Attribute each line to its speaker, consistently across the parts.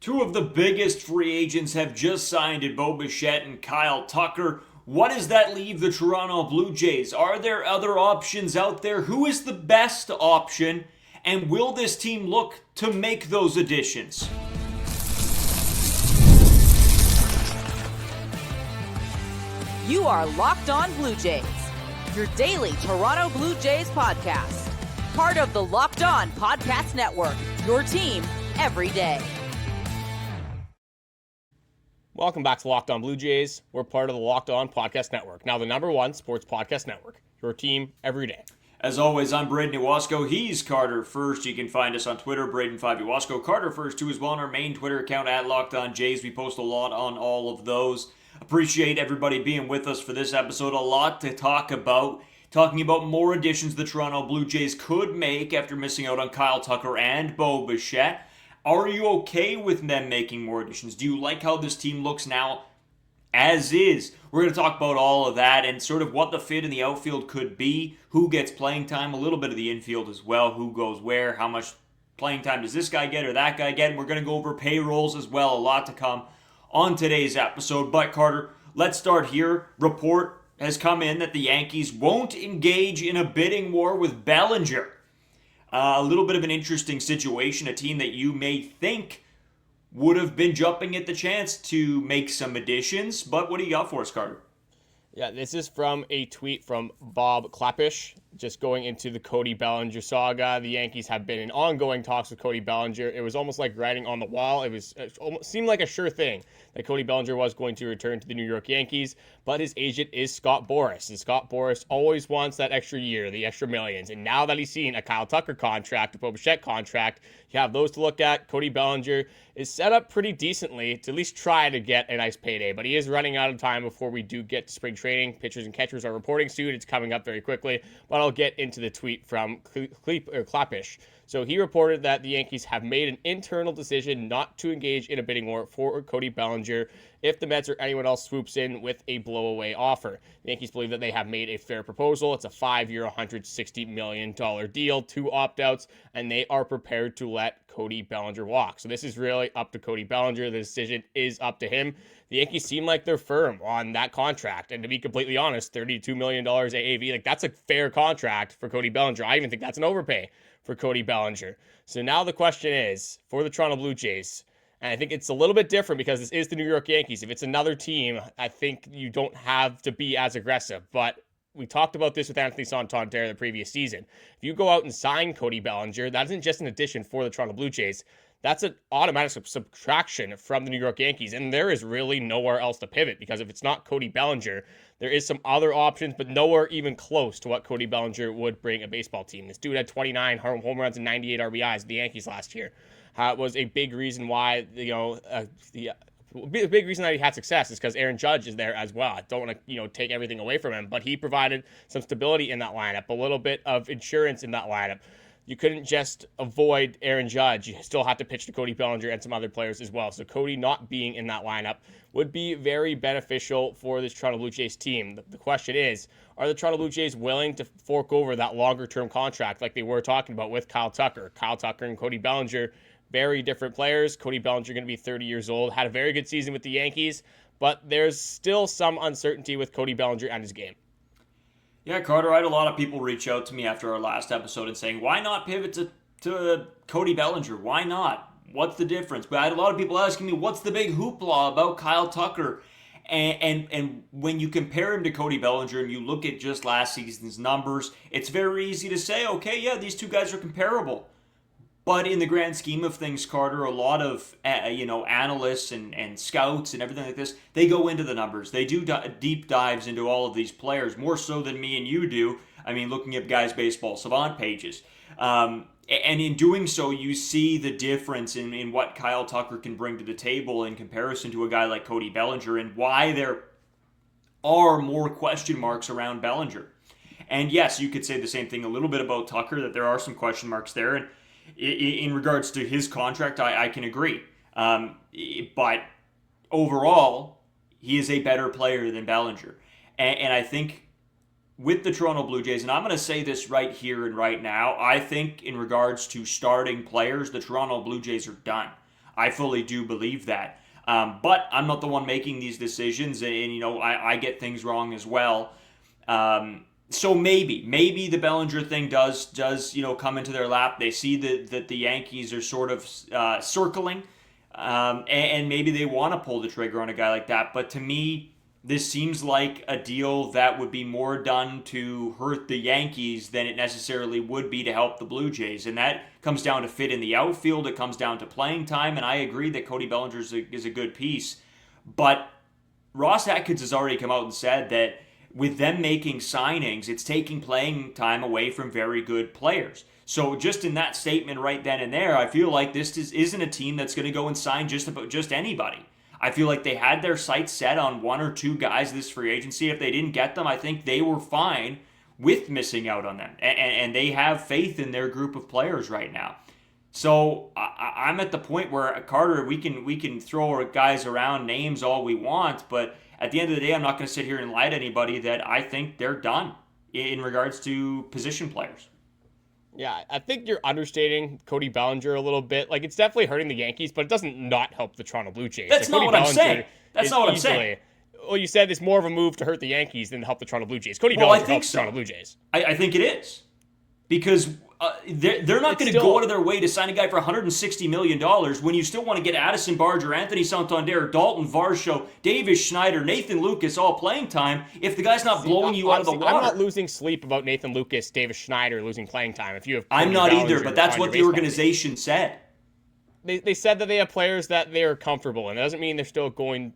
Speaker 1: Two of the biggest free agents have just signed in Bo Bichette and Kyle Tucker. What does that leave the Toronto Blue Jays? Are there other options out there? Who is the best option? And will this team look to make those additions?
Speaker 2: You are Locked On Blue Jays, your daily Toronto Blue Jays podcast. Part of the Locked On Podcast Network, your team every day.
Speaker 3: Welcome back to Locked On Blue Jays. We're part of the Locked On Podcast Network. Now the #1 sports podcast network. Your team every day.
Speaker 1: As always, I'm Brayden Iwasko. He's Carter First. You can find us on Twitter, Brayden5 Iwasko. Carter First, too, as well on our main Twitter account at Locked On Jays. We post a lot on all of those. Appreciate everybody being with us for this episode. A lot to talk about. Talking about more additions the Toronto Blue Jays could make after missing out on Kyle Tucker and Bo Bichette. Are you okay with them making more additions? Do you like how this team looks now as is? We're going to talk about all of that and sort of what the fit in the outfield could be, who gets playing time, a little bit of the infield as well, who goes where, how much playing time does this guy get or that guy get, and we're going to go over payrolls as well, a lot to come on today's episode. But Carter, let's start here. Report has come in that the Yankees won't engage in a bidding war with Bellinger. A little bit of an interesting situation, a team that you may think would have been jumping at the chance to make some additions, but what do you got for us, Carter?
Speaker 3: Yeah, this is from a tweet from Bob Clappish, just going into the Cody Bellinger saga. The Yankees have been in ongoing talks with Cody Bellinger. It was almost like writing on the wall. It almost seemed like a sure thing that Cody Bellinger was going to return to the New York Yankees, but his agent is Scott Boras, and Scott Boras always wants that extra year, the extra millions. And now that he's seen a Kyle Tucker contract, a Bo Bichette contract, you have those to look at. Cody Bellinger is set up pretty decently to at least try to get a nice payday, but he is running out of time before we do get to spring training. Pitchers and catchers are reporting soon. It's coming up very quickly, but I'll get into the tweet from Clappish. So he reported that the Yankees have made an internal decision not to engage in a bidding war for Cody Bellinger if the Mets or anyone else swoops in with a blowaway offer. The Yankees believe that they have made a fair proposal. It's a 5-year, $160 million deal, 2 opt-outs, and they are prepared to let Cody Bellinger walk. So this is really up to Cody Bellinger. The decision is up to him. The Yankees seem like they're firm on that contract. And to be completely honest, $32 million AAV, that's a fair contract for Cody Bellinger. I even think that's an overpay for Cody Bellinger. So now the question is, for the Toronto Blue Jays, and I think it's a little bit different because this is the New York Yankees. If it's another team, I think you don't have to be as aggressive. But we talked about this with Anthony Santander the previous season. If you go out and sign Cody Bellinger, that isn't just an addition for the Toronto Blue Jays. That's an automatic subtraction from the New York Yankees, and there is really nowhere else to pivot, because if it's not Cody Bellinger, there is some other options, but nowhere even close to what Cody Bellinger would bring a baseball team. This dude had 29 home runs and 98 RBIs at the Yankees last year. Was a big reason why, the big reason that he had success is because Aaron Judge is there as well. I don't want to, take everything away from him, but he provided some stability in that lineup, a little bit of insurance in that lineup. You couldn't just avoid Aaron Judge. You still have to pitch to Cody Bellinger and some other players as well. So Cody not being in that lineup would be very beneficial for this Toronto Blue Jays team. The question is, are the Toronto Blue Jays willing to fork over that longer-term contract like they were talking about with Kyle Tucker? Kyle Tucker and Cody Bellinger, very different players. Cody Bellinger going to be 30 years old, had a very good season with the Yankees, but there's still some uncertainty with Cody Bellinger and his game.
Speaker 1: Yeah, Carter, I had a lot of people reach out to me after our last episode and saying, why not pivot to Cody Bellinger? Why not? What's the difference? But I had a lot of people asking me, what's the big hoopla about Kyle Tucker? And when you compare him to Cody Bellinger and you look at just last season's numbers, it's very easy to say, okay, yeah, these two guys are comparable. But in the grand scheme of things, Carter, a lot of analysts and scouts and everything like this, they go into the numbers. They do deep dives into all of these players, more so than me and you do. I mean, looking at guys' baseball savant pages. And in doing so, you see the difference in what Kyle Tucker can bring to the table in comparison to a guy like Cody Bellinger, and why there are more question marks around Bellinger. And yes, you could say the same thing a little bit about Tucker, that there are some question marks there. And in regards to his contract, I can agree. But overall, he is a better player than Bellinger. And I think with the Toronto Blue Jays, and I'm going to say this right here and right now, I think in regards to starting players, the Toronto Blue Jays are done. I fully do believe that. But I'm not the one making these decisions, and I get things wrong as well. So maybe the Bellinger thing does come into their lap. They see that the Yankees are sort of circling, and maybe they want to pull the trigger on a guy like that. But to me, this seems like a deal that would be more done to hurt the Yankees than it necessarily would be to help the Blue Jays. And that comes down to fit in the outfield. It comes down to playing time. And I agree that Cody Bellinger is a good piece. But Ross Atkins has already come out and said that with them making signings, it's taking playing time away from very good players. So just in that statement right then and there, I feel like this isn't a team that's going to go and sign just anybody. I feel like they had their sights set on one or two guys this free agency. If they didn't get them, I think they were fine with missing out on them. And they have faith in their group of players right now. So I'm at the point where, Carter, we can throw guys around names all we want, but at the end of the day, I'm not going to sit here and lie to anybody that I think they're done in regards to position players.
Speaker 3: Yeah, I think you're understating Cody Bellinger a little bit. Like, it's definitely hurting the Yankees, but it doesn't not help the Toronto Blue Jays.
Speaker 1: That's not what I'm saying. That's not what I'm saying.
Speaker 3: Well, you said it's more of a move to hurt the Yankees than to help the Toronto Blue Jays. Cody Bellinger helps the Toronto Blue Jays.
Speaker 1: I think it is. Because they're not going to go out of their way to sign a guy for $160 million when you still want to get Addison, Barger, Anthony Santander, Daulton, Varsho, Davis, Schneider, Nathan Lucas all playing time if the guy's not blowing you out of the water.
Speaker 3: I'm not losing sleep about Nathan Lucas, Davis Schneider losing playing time. If you have
Speaker 1: I'm not either, but that's what the organization said.
Speaker 3: They said that they have players that they're comfortable in. That doesn't mean they're still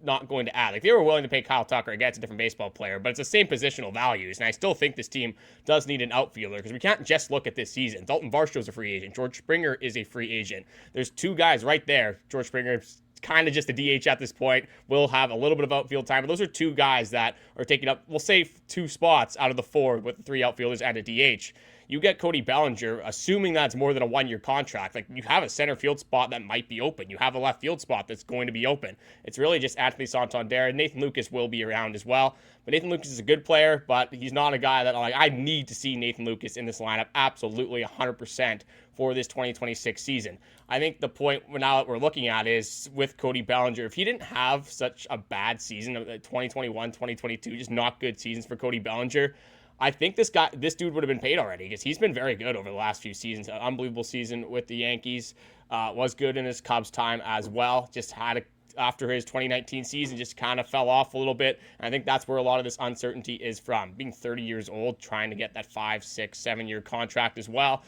Speaker 3: not going to add. Like, they were willing to pay Kyle Tucker. Again, it's a different baseball player, but it's the same positional values. And I still think this team does need an outfielder because we can't just look at this season. Daulton Varsho is a free agent. George Springer is a free agent. There's two guys right there. George Springer is kind of just a DH at this point. Will have a little bit of outfield time, but those are two guys that are taking up, we'll say, 2 spots out of the 4 with the 3 outfielders and a DH. You get Cody Bellinger, assuming that's more than a 1-year contract. Like, you have a center field spot that might be open. You have a left field spot that's going to be open. It's really just Anthony Santander. Nathan Lucas will be around as well. But Nathan Lucas is a good player, but he's not a guy that I need to see Nathan Lucas in this lineup absolutely 100% for this 2026 season. I think the point now that we're looking at is with Cody Bellinger, if he didn't have such a bad season of 2021, 2022, just not good seasons for Cody Bellinger, I think this dude would have been paid already because he's been very good over the last few seasons. An unbelievable season with the Yankees. Was good in his Cubs time as well. Just after his 2019 season, just kind of fell off a little bit. And I think that's where a lot of this uncertainty is from. Being 30 years old, trying to get that 5, 6, 7-year contract as well,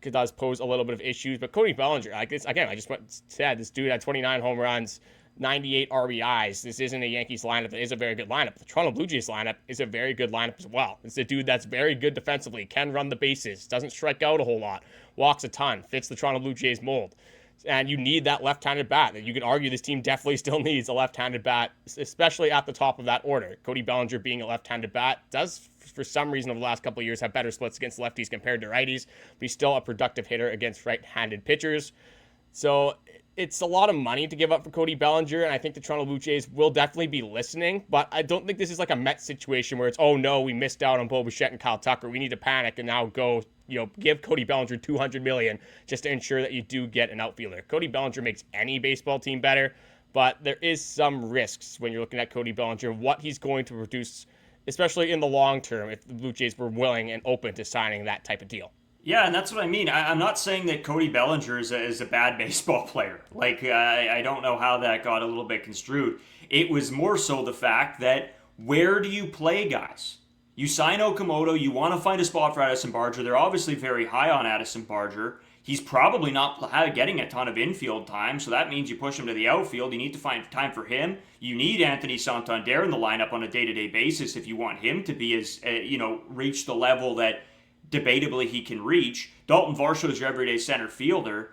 Speaker 3: does pose a little bit of issues. But Cody Bellinger, like this, again, I just said this dude had 29 home runs, 98 RBIs. This isn't a Yankees lineup that is a very good lineup. The Toronto Blue Jays lineup is a very good lineup as well. It's a dude that's very good defensively, can run the bases, doesn't strike out a whole lot, walks a ton, fits the Toronto Blue Jays mold. And you need that left-handed bat. You can argue this team definitely still needs a left-handed bat, especially at the top of that order. Cody Bellinger being a left-handed bat does, for some reason over the last couple of years, have better splits against lefties compared to righties, but he's still a productive hitter against right-handed pitchers. So it's a lot of money to give up for Cody Bellinger, and I think the Toronto Blue Jays will definitely be listening, but I don't think this is like a Mets situation where it's, oh no, we missed out on Bo Bichette and Kyle Tucker. We need to panic and now go, give Cody Bellinger $200 million just to ensure that you do get an outfielder. Cody Bellinger makes any baseball team better, but there is some risks when you're looking at Cody Bellinger, what he's going to produce, especially in the long term, if the Blue Jays were willing and open to signing that type of deal.
Speaker 1: Yeah, and that's what I mean. I'm not saying that Cody Bellinger is a bad baseball player. Like, I don't know how that got a little bit construed. It was more so the fact that where do you play guys? You sign Okamoto, you want to find a spot for Addison Barger. They're obviously very high on Addison Barger. He's probably not getting a ton of infield time, so that means you push him to the outfield. You need to find time for him. You need Anthony Santander in the lineup on a day-to-day basis if you want him to be reach the level that debatably he can reach. Daulton Varsho is your everyday center fielder.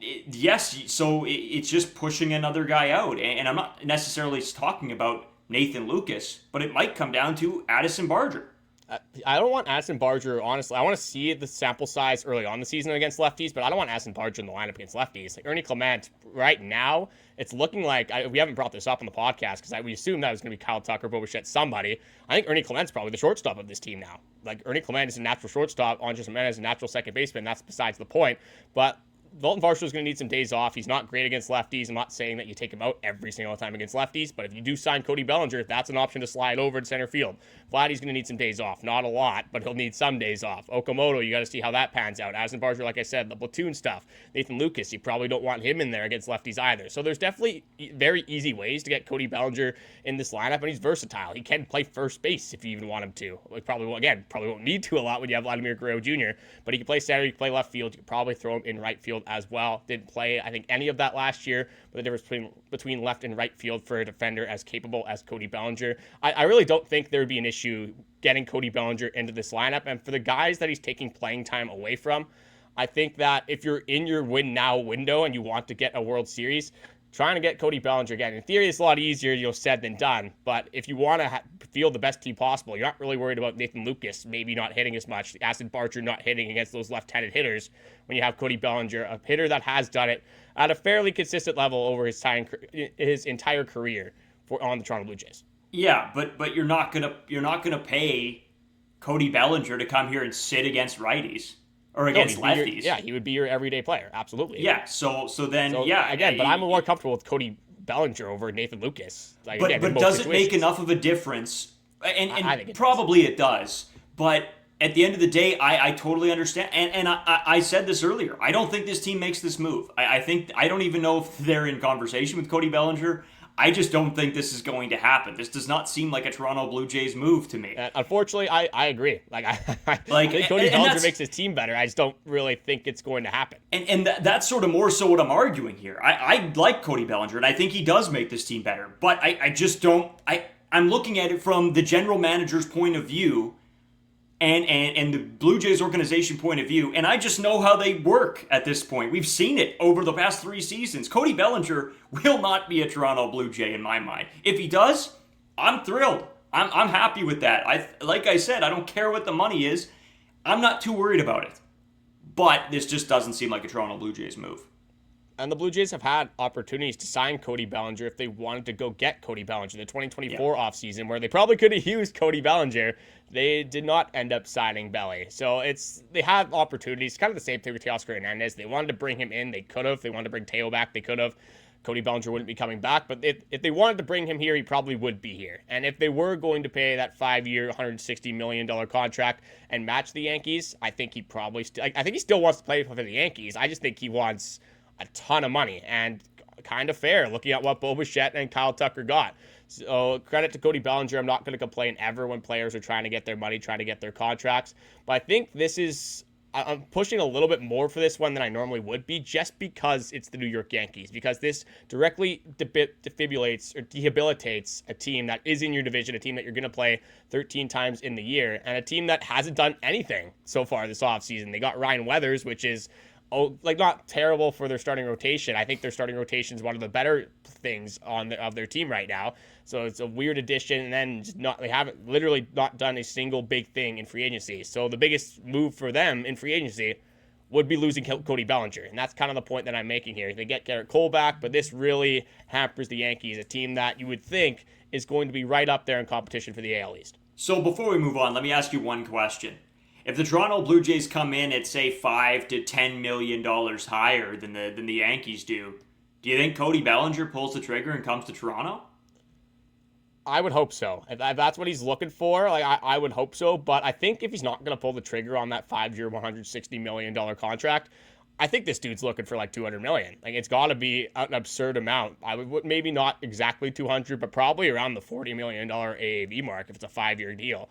Speaker 1: It's just pushing another guy out. And I'm not necessarily talking about Nathan Lucas, but it might come down to Addison Barger.
Speaker 3: I don't want Addison Barger, honestly. I want to see the sample size early on the season against lefties, but I don't want Addison Barger in the lineup against lefties. Like Ernie Clement, right now, it's looking like, we haven't brought this up on the podcast because we assumed that was going to be Kyle Tucker, Bo Bichette, somebody. I think Ernie Clement's probably the shortstop of this team now. Like, Ernie Clement is a natural shortstop, Gimenez is a natural second baseman. That's besides the point. But Daulton Varsho is going to need some days off. He's not great against lefties. I'm not saying that you take him out every single time against lefties, but if you do sign Cody Bellinger, that's an option to slide over to center field. Vladdy's going to need some days off. Not a lot, but he'll need some days off. Okamoto, you got to see how that pans out. Addison Barger, like I said, the platoon stuff. Nathan Lucas, you probably don't want him in there against lefties either. So there's definitely very easy ways to get Cody Bellinger in this lineup, and he's versatile. He can play first base if you even want him to. Like probably won't need to a lot when you have Vladimir Guerrero Jr., but he can play center, he can play left field. You could probably throw him in right field as well. Didn't play, I think, any of that last year, but the difference between left and right field for a defender as capable as Cody Bellinger, I really don't think there would be an issue getting Cody Bellinger into this lineup. And for the guys that he's taking playing time away from, I think that if you're in your win now window and you want to get a World Series, trying to get Cody Bellinger again, in theory, it's a lot easier, said than done. But if you want to field the best team possible, you're not really worried about Nathan Lucas maybe not hitting as much, Addison Barger not hitting against those left-handed hitters when you have Cody Bellinger, a hitter that has done it at a fairly consistent level over his entire career on the Toronto Blue Jays.
Speaker 1: Yeah, but you're not gonna pay Cody Bellinger to come here and sit against righties. Or against lefties.
Speaker 3: He would be your everyday player. Absolutely.
Speaker 1: Yeah, so then.
Speaker 3: Again, but I'm more comfortable with Cody Bellinger over Nathan Lucas.
Speaker 1: But does it make enough of a difference? And
Speaker 3: I think
Speaker 1: probably it does. But at the end of the day, I totally understand. And I said this earlier. I don't think this team makes this move. I don't even know if they're in conversation with Cody Bellinger. I just don't think this is going to happen. This does not seem like a Toronto Blue Jays move to me.
Speaker 3: Unfortunately, I agree. I think Cody Bellinger makes his team better. I just don't really think it's going to happen.
Speaker 1: And that's sort of more so what I'm arguing here. I like Cody Bellinger, and I think he does make this team better. But I just don't. I'm looking at it from the general manager's point of view and the Blue Jays organization point of view, and I just know how they work at this point. We've seen it over the past 3 seasons. Cody Bellinger will not be a Toronto Blue Jay in my mind. If he does, I'm thrilled. I'm happy with that. Like I said, I don't care what the money is. I'm not too worried about it. But this just doesn't seem like a Toronto Blue Jays move.
Speaker 3: And the Blue Jays have had opportunities to sign Cody Bellinger if they wanted to go get Cody Bellinger. The 2024 offseason, where they probably could have used Cody Bellinger, they did not end up signing Belly. So they have opportunities. Kind of the same thing with Teoscar Hernandez. They wanted to bring him in, they could have. They wanted to bring Teo back, they could have. Cody Bellinger wouldn't be coming back, but if they wanted to bring him here, he probably would be here. And if they were going to pay that 5-year, $160 million contract and match the Yankees, I think he probably I think he still wants to play for the Yankees. I just think he wants a ton of money, and kind of fair looking at what Bo Bichette and Kyle Tucker got. So credit to Cody Bellinger. I'm not going to complain ever when players are trying to get their money, trying to get their contracts. But I think I'm pushing a little bit more for this one than I normally would be, just because it's the New York Yankees, because this directly defibrillates or rehabilitates a team that is in your division, a team that you're going to play 13 times in the year, and a team that hasn't done anything so far this offseason. They got Ryan Weathers, which is not terrible for their starting rotation. I think their starting rotation is one of the better things of their team right now. So it's a weird addition, and then they haven't literally not done a single big thing in free agency. So the biggest move for them in free agency would be losing Cody Bellinger, and that's kind of the point that I'm making here. They get Garrett Cole back, but this really hampers the Yankees, a team that you would think is going to be right up there in competition for the AL East.
Speaker 1: So before we move on, let me ask you one question. If the Toronto Blue Jays come in at, say, $5 to $10 million higher than the Yankees do you think Cody Bellinger pulls the trigger and comes to Toronto?
Speaker 3: I would hope so. If that's what he's looking for, I would hope so. But I think if he's not going to pull the trigger on that 5-year, $160 million contract, I think this dude's looking for like $200 million. It's got to be an absurd amount. I would maybe not exactly 200, but probably around the $40 million AAV mark if it's a 5-year deal.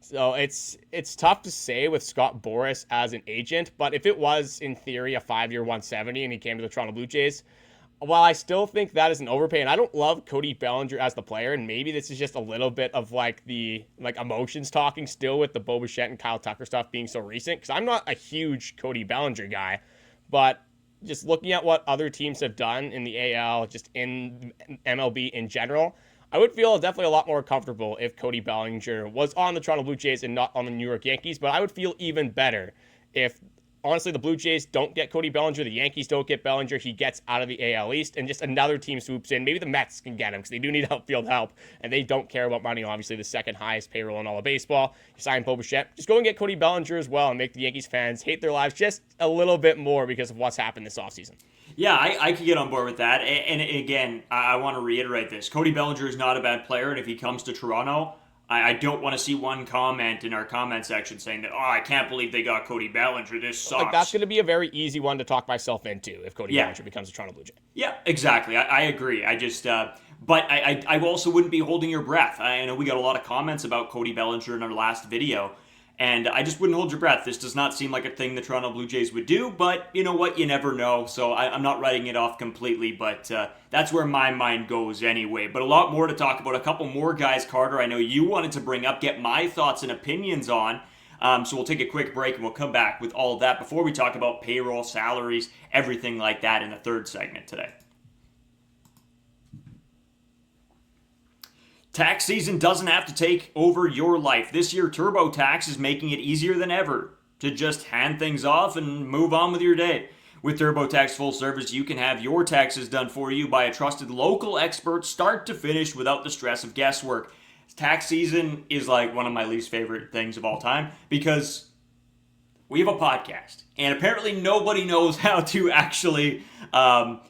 Speaker 3: So it's tough to say with Scott Boras as an agent, but if it was in theory a 5-year 170 and he came to the Toronto Blue Jays, while I still think that is an overpay, and I don't love Cody Bellinger as the player, and maybe this is just a little bit of the emotions talking still with the Bo Bichette and Kyle Tucker stuff being so recent, because I'm not a huge Cody Bellinger guy, but just looking at what other teams have done in the AL, just in MLB in general, I would feel definitely a lot more comfortable if Cody Bellinger was on the Toronto Blue Jays and not on the New York Yankees, but I would feel even better if honestly, the Blue Jays don't get Cody Bellinger. The Yankees don't get Bellinger. He gets out of the AL East, and just another team swoops in. Maybe the Mets can get him because they do need outfield help, and they don't care about money. Obviously, the second highest payroll in all of baseball. You sign Bo Bichette. Just go and get Cody Bellinger as well and make the Yankees fans hate their lives just a little bit more because of what's happened this offseason.
Speaker 1: Yeah, I could get on board with that. And again, I want to reiterate this. Cody Bellinger is not a bad player, and if he comes to Toronto, I don't want to see one comment in our comment section saying that, I can't believe they got Cody Bellinger. This sucks.
Speaker 3: Like, that's going to be a very easy one to talk myself into if Cody Bellinger becomes a Toronto Blue Jay.
Speaker 1: Yeah, exactly. I agree. I just, but I also wouldn't be holding your breath. I know we got a lot of comments about Cody Bellinger in our last video, and I just wouldn't hold your breath. This does not seem like a thing the Toronto Blue Jays would do, but you know what? You never know. So I'm not writing it off completely, but that's where my mind goes anyway. But a lot more to talk about. A couple more guys, Carter, I know you wanted to bring up, get my thoughts and opinions on. So we'll take a quick break and we'll come back with all of that before we talk about payroll, salaries, everything like that in the third segment today. Tax season doesn't have to take over your life. This year, TurboTax is making it easier than ever to just hand things off and move on with your day. With TurboTax Full Service, you can have your taxes done for you by a trusted local expert start to finish without the stress of guesswork. Tax season is like one of my least favorite things of all time because we have a podcast, and apparently nobody knows how to actually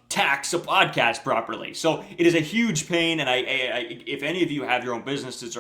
Speaker 1: tax a podcast properly. So it is a huge pain, and I if any of you have your own businesses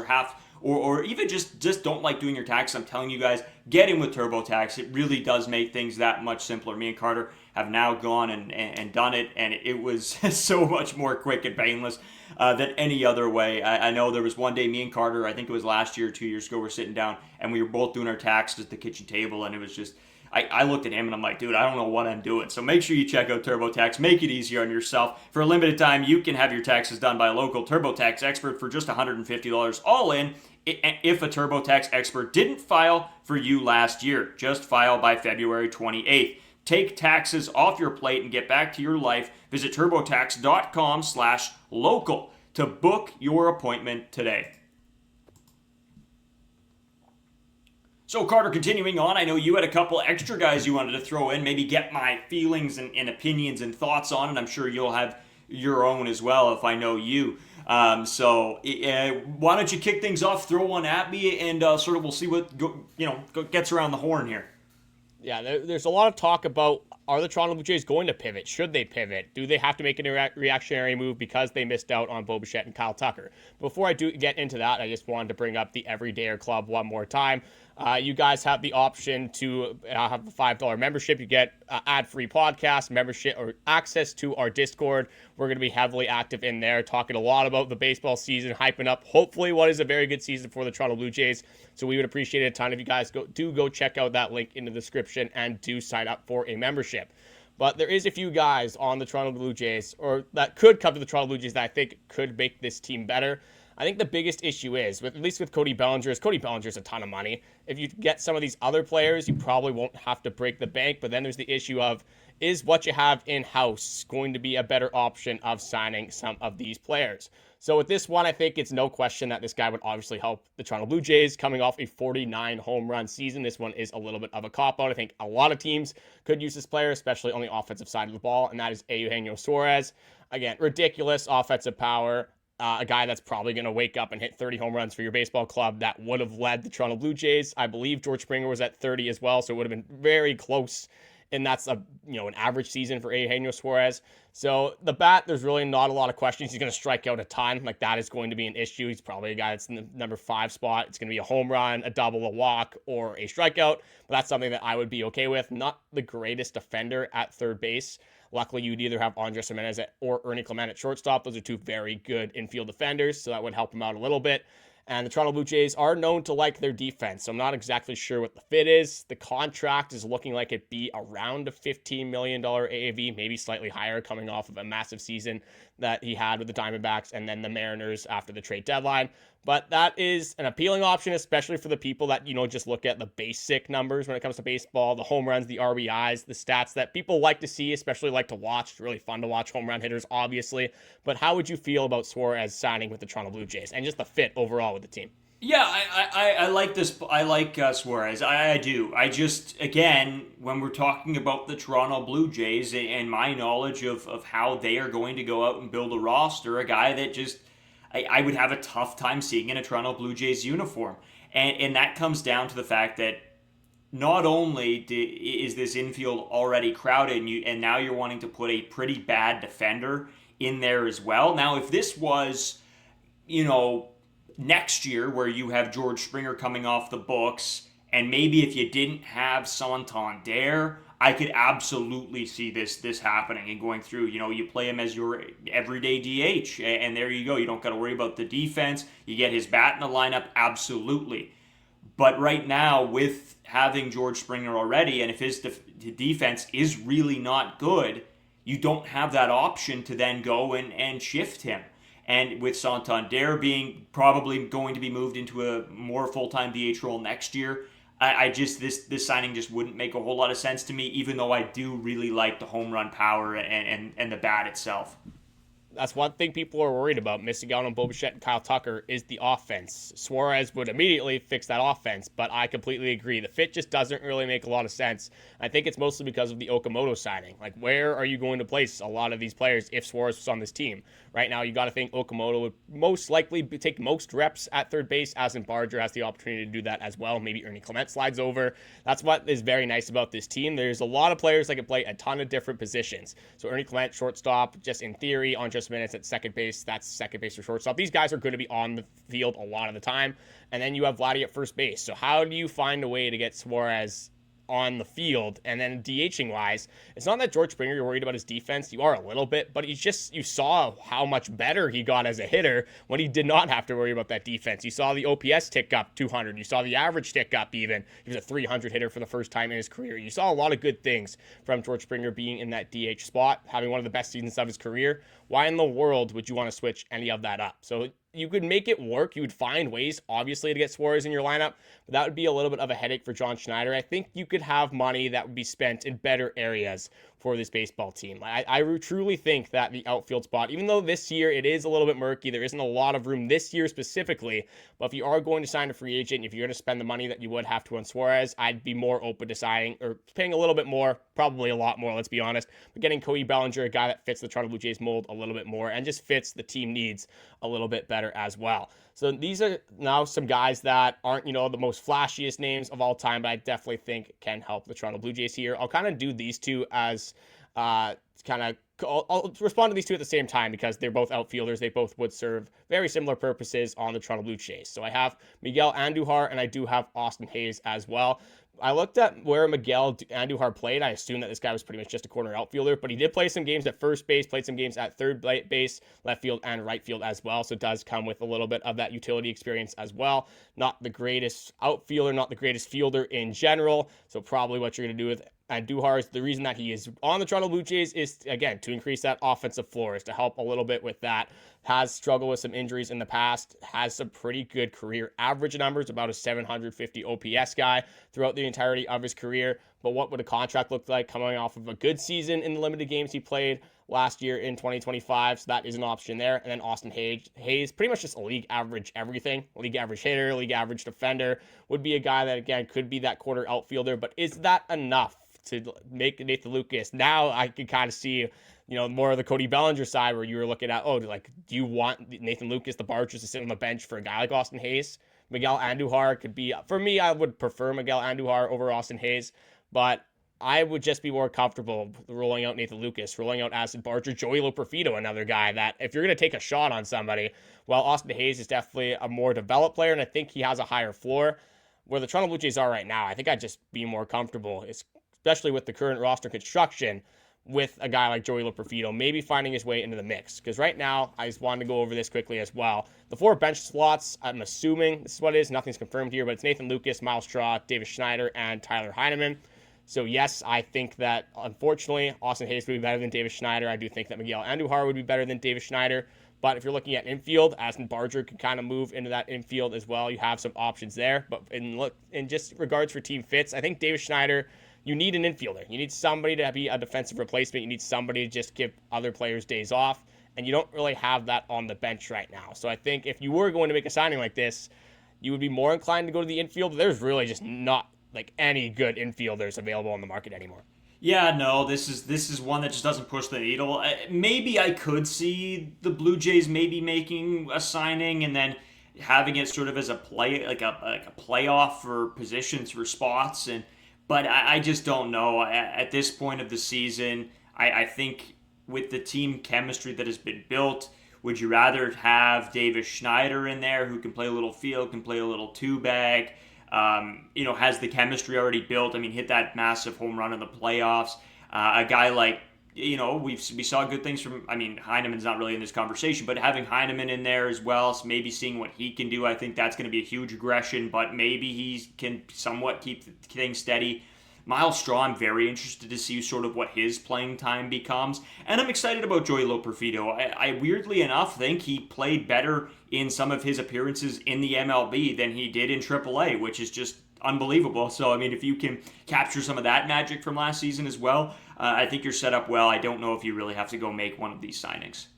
Speaker 1: or even just don't like doing your taxes, I'm telling you guys, get in with TurboTax. It really does make things that much simpler. Me and Carter have now gone and done it, and it was so much more quick and painless than any other way. I know there was one day me and Carter, I think it was last year or 2 years ago, we're sitting down and we were both doing our taxes at the kitchen table, and it was just, I looked at him and I'm like, dude, I don't know what I'm doing. So make sure you check out TurboTax. Make it easier on yourself. For a limited time, you can have your taxes done by a local TurboTax expert for just $150 all in. If a TurboTax expert didn't file for you last year, just file by February 28th. Take taxes off your plate and get back to your life. Visit turbotax.com/local to book your appointment today. So Carter, continuing on, I know you had a couple extra guys you wanted to throw in, maybe get my feelings and opinions and thoughts on, and I'm sure you'll have your own as well if I know you. So why don't you kick things off, throw one at me, and sort of we'll see what gets around the horn here.
Speaker 3: Yeah, there's a lot of talk about, are the Toronto Blue Jays going to pivot? Should they pivot? Do they have to make a reactionary move because they missed out on Bo Bichette and Kyle Tucker? Before I do get into that, I just wanted to bring up the Everydayer Club one more time. You guys have the option to have a $5 membership. You get ad-free podcast membership or access to our Discord. We're going to be heavily active in there, talking a lot about the baseball season, hyping up hopefully what is a very good season for the Toronto Blue Jays. So we would appreciate it a ton if you guys go check out that link in the description and do sign up for a membership. But there is a few guys on the Toronto Blue Jays, or that could come to the Toronto Blue Jays, that I think could make this team better. I think the biggest issue is, at least with Cody Bellinger, is a ton of money. If you get some of these other players, you probably won't have to break the bank. But then there's the issue of, is what you have in-house going to be a better option of signing some of these players? So with this one, I think it's no question that this guy would obviously help the Toronto Blue Jays coming off a 49 home run season. This one is a little bit of a cop-out. I think a lot of teams could use this player, especially on the offensive side of the ball, and that is Eugenio Suarez. Again, ridiculous offensive power. A guy that's probably going to wake up and hit 30 home runs for your baseball club that would have led the Toronto Blue Jays. I believe George Springer was at 30 as well, so it would have been very close. And that's an average season for Eugenio Suarez. So the bat, there's really not a lot of questions. He's going to strike out a ton. Like, that is going to be an issue. He's probably a guy that's in the number 5 spot. It's going to be a home run, a double, a walk, or a strikeout. But that's something that I would be okay with. Not the greatest defender at third base. Luckily, you'd either have Andres Gimenez or Ernie Clement at shortstop. Those are two very good infield defenders, so that would help him out a little bit. And the Toronto Blue Jays are known to like their defense, so I'm not exactly sure what the fit is. The contract is looking like it'd be around a $15 million AAV, maybe slightly higher, coming off of a massive season that he had with the Diamondbacks and then the Mariners after the trade deadline. But that is an appealing option, especially for the people that, just look at the basic numbers when it comes to baseball, the home runs, the RBIs, the stats that people like to see, especially like to watch. It's really fun to watch home run hitters, obviously. But how would you feel about Suarez signing with the Toronto Blue Jays and just the fit overall with the team?
Speaker 1: Yeah, I like this. I like Suarez. I do. I just, again, when we're talking about the Toronto Blue Jays and my knowledge of how they are going to go out and build a roster, a guy that just I would have a tough time seeing in a Toronto Blue Jays uniform. And that comes down to the fact that not only is this infield already crowded and now you're wanting to put a pretty bad defender in there as well. Now, if this was, you know, next year where you have George Springer coming off the books, and maybe if you didn't have Santander, I could absolutely see this happening and going through. You know, you play him as your everyday DH, and there you go. You don't got to worry about the defense. You get his bat in the lineup, absolutely. But right now, with having George Springer already, and if his defense is really not good, you don't have that option to then go and shift him. And with Santander being probably going to be moved into a more full-time DH role next year, I just this signing just wouldn't make a whole lot of sense to me, even though I do really like the home run power and the bat itself.
Speaker 3: That's one thing people are worried about, missing out on Bo Bichette and Kyle Tucker, is the offense. Suarez would immediately fix that offense, but I completely agree. The fit just doesn't really make a lot of sense. I think it's mostly because of the Okamoto signing. Like, where are you going to place a lot of these players if Suarez was on this team? Right now, you got to think Okamoto would most likely take most reps at third base, as in Barger has the opportunity to do that as well. Maybe Ernie Clement slides over. That's what is very nice about this team. There's a lot of players that can play a ton of different positions. So Ernie Clement, shortstop, just in theory, on just minutes at second base. That's second base or shortstop. These guys are going to be on the field a lot of the time. And then you have Vladdy at first base. So how do you find a way to get Suarez on the field? And then DHing wise, it's not that George Springer, you're worried about his defense. You are a little bit, but you saw how much better he got as a hitter when he did not have to worry about that defense. You saw the OPS tick up 200. You saw the average tick up even. He was a 300 hitter for the first time in his career. You saw a lot of good things from George Springer being in that DH spot, having one of the best seasons of his career. Why in the world would you want to switch any of that up? So you could make it work. You would find ways, obviously, to get Suarez in your lineup, but that would be a little bit of a headache for John Schneider. I think you could have money that would be spent in better areas for this baseball team. I truly think that the outfield spot, even though this year it is a little bit murky, there isn't a lot of room this year specifically, but if you are going to sign a free agent, if you're going to spend the money that you would have to on Suarez, I'd be more open to signing or paying a little bit more, probably a lot more, let's be honest, but getting Cody Bellinger, a guy that fits the Toronto Blue Jays mold a little bit more and just fits the team needs a little bit better as well. So these are now some guys that aren't, the most flashiest names of all time, but I definitely think can help the Toronto Blue Jays here. I'll kind of do these two as I'll respond to these two at the same time because they're both outfielders. They both would serve very similar purposes on the Toronto Blue Jays. So I have Miguel Andujar and I do have Austin Hayes as well. I looked at where Miguel Andujar played. I assumed that this guy was pretty much just a corner outfielder, but he did play some games at first base, played some games at third base, left field, and right field as well. So it does come with a little bit of that utility experience as well. Not the greatest outfielder, not the greatest fielder in general. So probably what you're going to do with Andujar is the reason that he is on the Toronto Blue Jays is, again, to increase that offensive floor, is to help a little bit with that. Has struggled with some injuries in the past, has some pretty good career average numbers, about a 750 OPS guy throughout the entirety of his career. But what would a contract look like coming off of a good season in the limited games he played last year in 2025? So that is an option there. And then Austin Hayes, pretty much just a league average everything. League average hitter, league average defender, would be a guy that, again, could be that quarter outfielder. But is that enough to make Nathan Lucas? Now I can kind of see, more of the Cody Bellinger side where you were looking at, do you want Nathan Lucas, the Bargers, to sit on the bench for a guy like Austin Hayes? Miguel Andujar could be, for me, I would prefer Miguel Andujar over Austin Hayes, but I would just be more comfortable rolling out Nathan Lucas, rolling out Addison, Barger, Joey Loperfido, another guy that if you're going to take a shot on somebody, well, Austin Hayes is definitely a more developed player, and I think he has a higher floor. Where the Toronto Blue Jays are right now, I think I'd just be more comfortable, especially with the current roster construction, with a guy like Joey Loperfido, maybe finding his way into the mix. Because right now, I just wanted to go over this quickly as well. The 4 bench slots, I'm assuming this is what it is. Nothing's confirmed here, but it's Nathan Lucas, Miles Straw, Davis Schneider, and Tyler Heineman. So yes, I think that, unfortunately, Austin Hayes would be better than Davis Schneider. I do think that Miguel Andujar would be better than Davis Schneider. But if you're looking at infield, Addison Barger can kind of move into that infield as well. You have some options there. But in just regards for team fits, I think Davis Schneider, you need an infielder. You need somebody to be a defensive replacement. You need somebody to just give other players days off. And you don't really have that on the bench right now. So I think if you were going to make a signing like this, you would be more inclined to go to the infield. There's really just not like any good infielders available on the market anymore.
Speaker 1: Yeah, no, this is one that just doesn't push the needle. Maybe I could see the Blue Jays maybe making a signing and then having it sort of as a play, like a playoff for positions for spots, but I just don't know. At this point of the season, I think with the team chemistry that has been built, would you rather have Davis Schneider in there who can play a little field, can play a little two-bag, has the chemistry already built? I mean, hit that massive home run in the playoffs. A guy like, we saw good things from, Heineman's not really in this conversation, but having Heineman in there as well, so maybe seeing what he can do, I think that's going to be a huge aggression, but maybe he can somewhat keep things steady. Miles Straw, I'm very interested to see sort of what his playing time becomes. And I'm excited about Joey Loperfido. I weirdly enough think he played better in some of his appearances in the MLB than he did in AAA, which is just unbelievable. So, if you can capture some of that magic from last season as well, I think you're set up well. I don't know if you really have to go make one of these signings.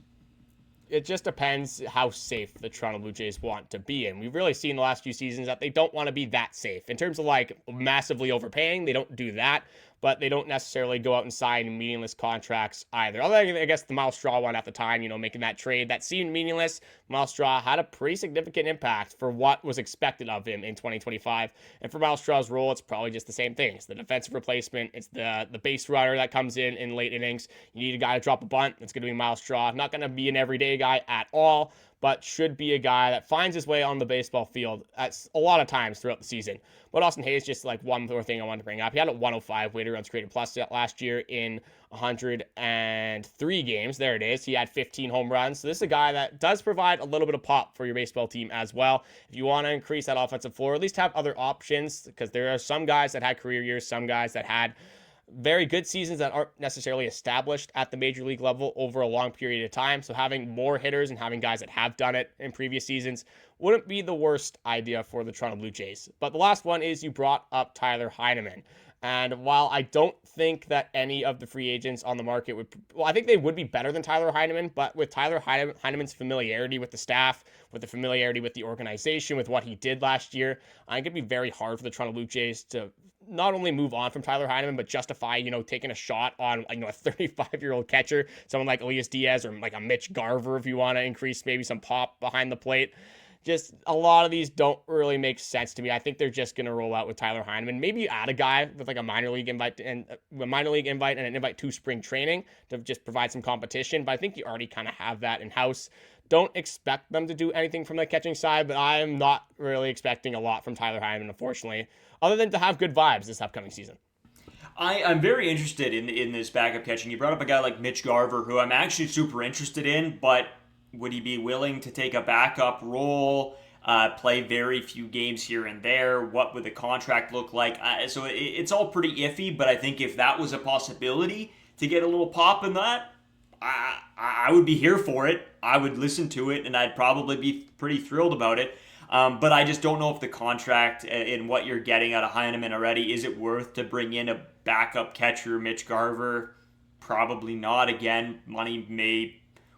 Speaker 3: It just depends how safe the Toronto Blue Jays want to be. And we've really seen the last few seasons that they don't want to be that safe. In terms of like massively overpaying, they don't do that, but they don't necessarily go out and sign meaningless contracts either. Although I guess the Miles Straw one at the time, making that trade that seemed meaningless, Miles Straw had a pretty significant impact for what was expected of him in 2025. And for Miles Straw's role, it's probably just the same thing. It's the defensive replacement. It's the base runner that comes in late innings. You need a guy to drop a bunt. It's going to be Miles Straw. Not going to be an everyday guy at all, but should be a guy that finds his way on the baseball field at a lot of times throughout the season. But Austin Hayes, just like one more thing I wanted to bring up. He had a 105 weighted runs created plus last year in 103 games. There it is. He had 15 home runs. So this is a guy that does provide a little bit of pop for your baseball team as well. If you want to increase that offensive floor, at least have other options, because there are some guys that had career years, some guys that had very good seasons that aren't necessarily established at the major league level over a long period of time. So having more hitters and having guys that have done it in previous seasons wouldn't be the worst idea for the Toronto Blue Jays. But the last one is you brought up Tyler Heineman. And while I don't think that any of the free agents on the market I think they would be better than Tyler Heineman, but with Tyler Heineman's familiarity with the staff, with the familiarity with the organization, with what he did last year, I think it'd be very hard for the Toronto Blue Jays to not only move on from Tyler Heineman, but justify, taking a shot on, a 35-year-old catcher, someone like Elias Diaz or like a Mitch Garver if you want to increase maybe some pop behind the plate. Just a lot of these don't really make sense to me. I think they're just going to roll out with Tyler Heineman. Maybe you add a guy with like a minor league invite and an invite to spring training to just provide some competition. But I think you already kind of have that in house. Don't expect them to do anything from the catching side, but I am not really expecting a lot from Tyler Heineman, unfortunately, other than to have good vibes this upcoming season.
Speaker 1: I'm very interested in this backup catching. You brought up a guy like Mitch Garver, who I'm actually super interested in, but would he be willing to take a backup role, play very few games here and there? What would the contract look like? So it's all pretty iffy, but I think if that was a possibility to get a little pop in that, I would be here for it. I would listen to it, and I'd probably be pretty thrilled about it. But I just don't know if the contract and what you're getting out of Heineman already, is it worth to bring in a backup catcher, Mitch Garver? Probably not. Again, money may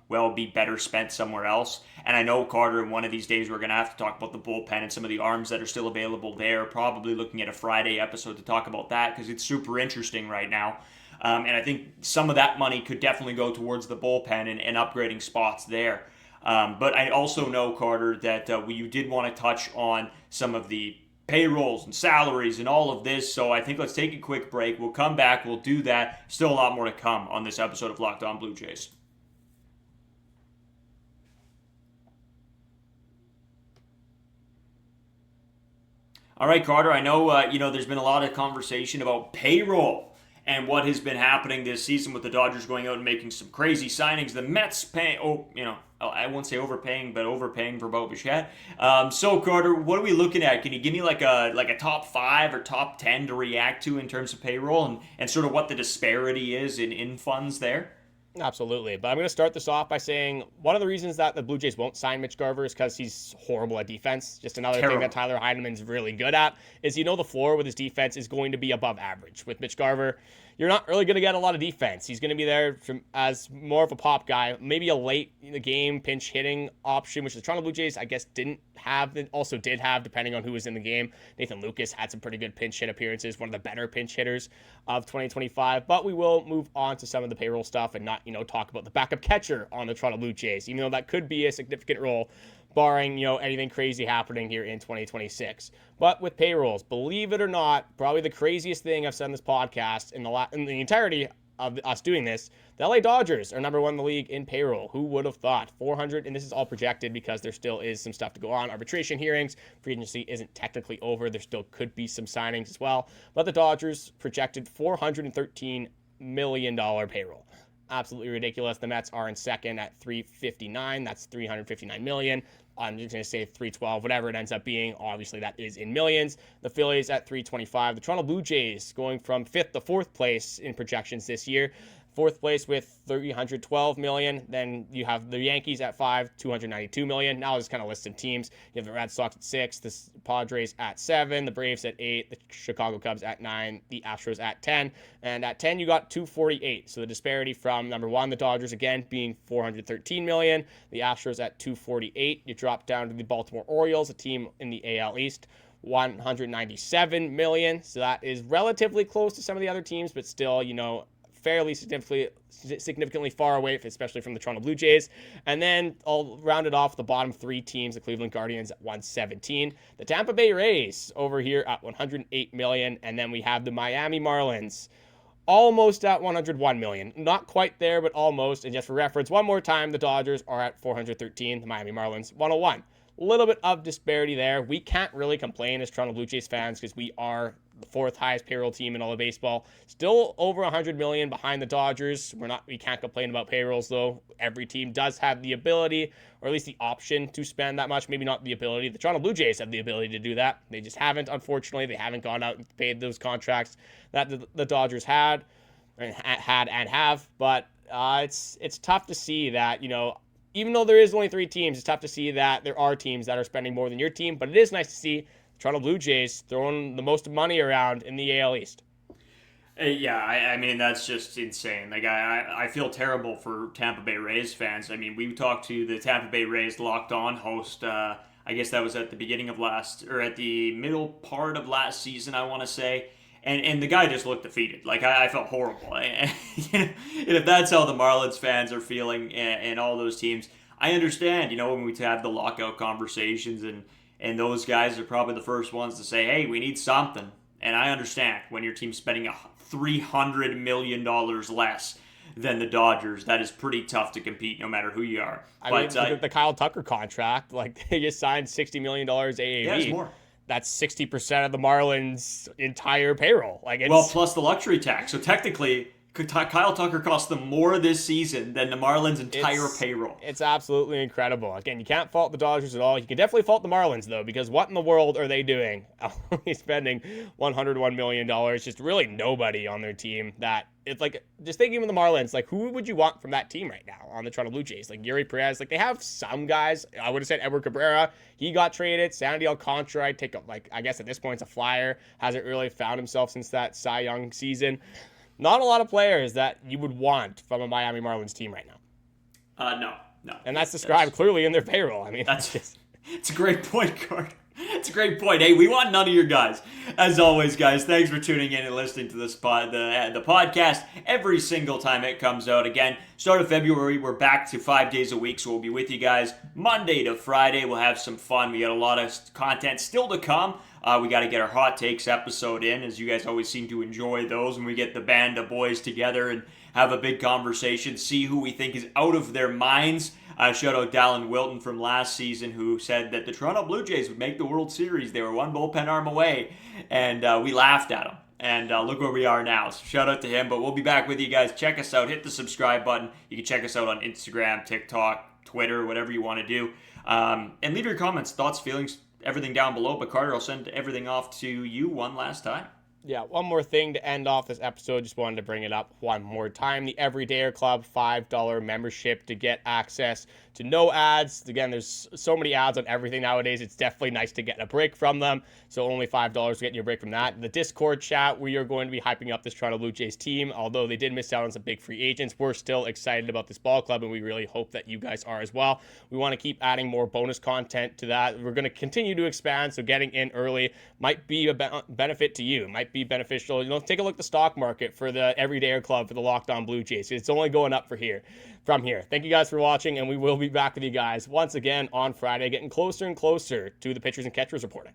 Speaker 1: well be better spent somewhere else. And I know, Carter, one of these days we're going to have to talk about the bullpen and some of the arms that are still available there. Probably looking at a Friday episode to talk about that because it's super interesting right now. And I think some of that money could definitely go towards the bullpen and upgrading spots there. But I also know, Carter, that you did want to touch on some of the payrolls and salaries and all of this. So I think let's take a quick break. We'll come back. We'll do that. Still a lot more to come on this episode of Locked On Blue Jays. All right, Carter, I know, there's been a lot of conversation about payroll and what has been happening this season with the Dodgers going out and making some crazy signings. The Mets I won't say overpaying, but overpaying for Bo Bichette. So, Carter, what are we looking at? Can you give me like a top 5 or top 10 to react to in terms of payroll and sort of what the disparity is in funds there?
Speaker 3: Absolutely. But I'm going to start this off by saying one of the reasons that the Blue Jays won't sign Mitch Garver is because he's horrible at defense. Just another thing that Tyler Heineman's really good at is the floor with his defense is going to be above average. With Mitch Garver, you're not really going to get a lot of defense. He's going to be there as more of a pop guy, maybe a late in the game pinch hitting option, which the Toronto Blue Jays, I guess, didn't have, also did have, depending on who was in the game. Nathan Lucas had some pretty good pinch hit appearances, one of the better pinch hitters of 2025. But we will move on to some of the payroll stuff and not, talk about the backup catcher on the Toronto Blue Jays, even though that could be a significant role, barring, anything crazy happening here in 2026. But with payrolls, believe it or not, probably the craziest thing I've said in this podcast in the entirety of us doing this, the LA Dodgers are number 1 in the league in payroll. Who would have thought? 400, and this is all projected because there still is some stuff to go on. Arbitration hearings, free agency isn't technically over. There still could be some signings as well. But the Dodgers projected $413 million payroll. Absolutely ridiculous. The Mets are in second at 359. That's 359 million. I'm just going to say 312, whatever it ends up being. Obviously, that is in millions. The Phillies at 325. The Toronto Blue Jays going from 5th to 4th place in projections this year. 4th place with $312 million. Then you have the Yankees at 5, $292 million. Now I'll just kind of list some teams. You have the Red Sox at 6, the Padres at 7, the Braves at 8, the Chicago Cubs at 9, the Astros at 10. And at 10, you got 248. So the disparity from number 1, the Dodgers, again, being $413 million. The Astros at 248. You drop down to the Baltimore Orioles, a team in the AL East, $197 million. So that is relatively close to some of the other teams, but still, fairly significantly far away, especially from the Toronto Blue Jays. And then I'll round it off the bottom 3 teams, the Cleveland Guardians at 117, the Tampa Bay Rays over here at $108 million, and then we have the Miami Marlins almost at $101 million. Not quite there, but almost. And just for reference, one more time, the Dodgers are at $413, the Miami Marlins $101. A little bit of disparity there. We can't really complain as Toronto Blue Jays fans because we are the 4th highest payroll team in all of baseball. Still over $100 million behind the Dodgers. We can't complain about payrolls though. Every team does have the ability, or at least the option, to spend that much. Maybe not the ability. The Toronto Blue Jays have the ability to do that. They just haven't, unfortunately. They haven't gone out and paid those contracts that the Dodgers had and have. But it's tough to see that, even though there is only 3 teams, it's tough to see that there are teams that are spending more than your team. But it is nice to see Toronto Blue Jays throwing the most money around in the AL East.
Speaker 1: Yeah, I mean, that's just insane. Like, I feel terrible for Tampa Bay Rays fans. I mean, we talked to the Tampa Bay Rays Locked On host, I guess that was at the beginning of at the middle part of last season, I want to say. And the guy just looked defeated. Like, I felt horrible. And if that's how the Marlins fans are feeling and all those teams, I understand, when we have the lockout conversations and those guys are probably the first ones to say, hey, we need something. And I understand when your team's spending $300 million less than the Dodgers, that is pretty tough to compete no matter who you are.
Speaker 3: I mean, the Kyle Tucker contract, like, they just signed $60 million AAV.
Speaker 1: Yeah, it's more.
Speaker 3: That's 60% of the Marlins' entire payroll.
Speaker 1: Plus the luxury tax. So technically, Kyle Tucker cost them more this season than the Marlins' entire payroll.
Speaker 3: It's absolutely incredible. Again, you can't fault the Dodgers at all. You can definitely fault the Marlins, though, because what in the world are they doing? Only spending $101 million. Just really nobody on their team that... It's like, just thinking of the Marlins, like, who would you want from that team right now on the Toronto Blue Jays? Like, Yuri Perez, like, they have some guys. I would have said Edward Cabrera. He got traded. Sandy Alcantara, I'd take, I guess at this point, it's a flyer. Hasn't really found himself since that Cy Young season. Not a lot of players that you would want from a Miami Marlins team right now.
Speaker 1: No.
Speaker 3: And that's described clearly in their payroll. I mean,
Speaker 1: it's a great point, Carter. It's a great point. Hey, we want none of your guys. As always, guys, thanks for tuning in and listening to this the podcast every single time it comes out. Again, start of February, we're back to 5 days a week, so we'll be with you guys Monday to Friday. We'll have some fun. We got a lot of content still to come. We got to get our Hot Takes episode in, as you guys always seem to enjoy those when we get the band of boys together and have a big conversation, see who we think is out of their minds. Shout out Dallin Wilton from last season, who said that the Toronto Blue Jays would make the World Series. They were one bullpen arm away, and we laughed at him. And look where we are now. So shout out to him. But we'll be back with you guys. Check us out. Hit the subscribe button. You can check us out on Instagram, TikTok, Twitter, whatever you want to do. And leave your comments, thoughts, feelings, everything down below. But Carter, I'll send everything off to you one last time.
Speaker 3: Yeah, one more thing to end off this episode. Just wanted to bring it up one more time. The Everydayer Club $5 membership to get access to no ads. Again, there's so many ads on everything nowadays. It's definitely nice to get a break from them. So only $5 to get you a break from that. The Discord chat, we are going to be hyping up this Toronto Blue Jays team. Although they did miss out on some big free agents, we're still excited about this ball club, and we really hope that you guys are as well. We want to keep adding more bonus content to that. We're going to continue to expand, so getting in early might be a benefit to you. It might be beneficial. Take a look at the stock market for the Everydayer Club for the Locked On Blue Jays. It's only going up from here. Thank you guys for watching, and we will be back with you guys once again on Friday, getting closer and closer to the pitchers and catchers reporting.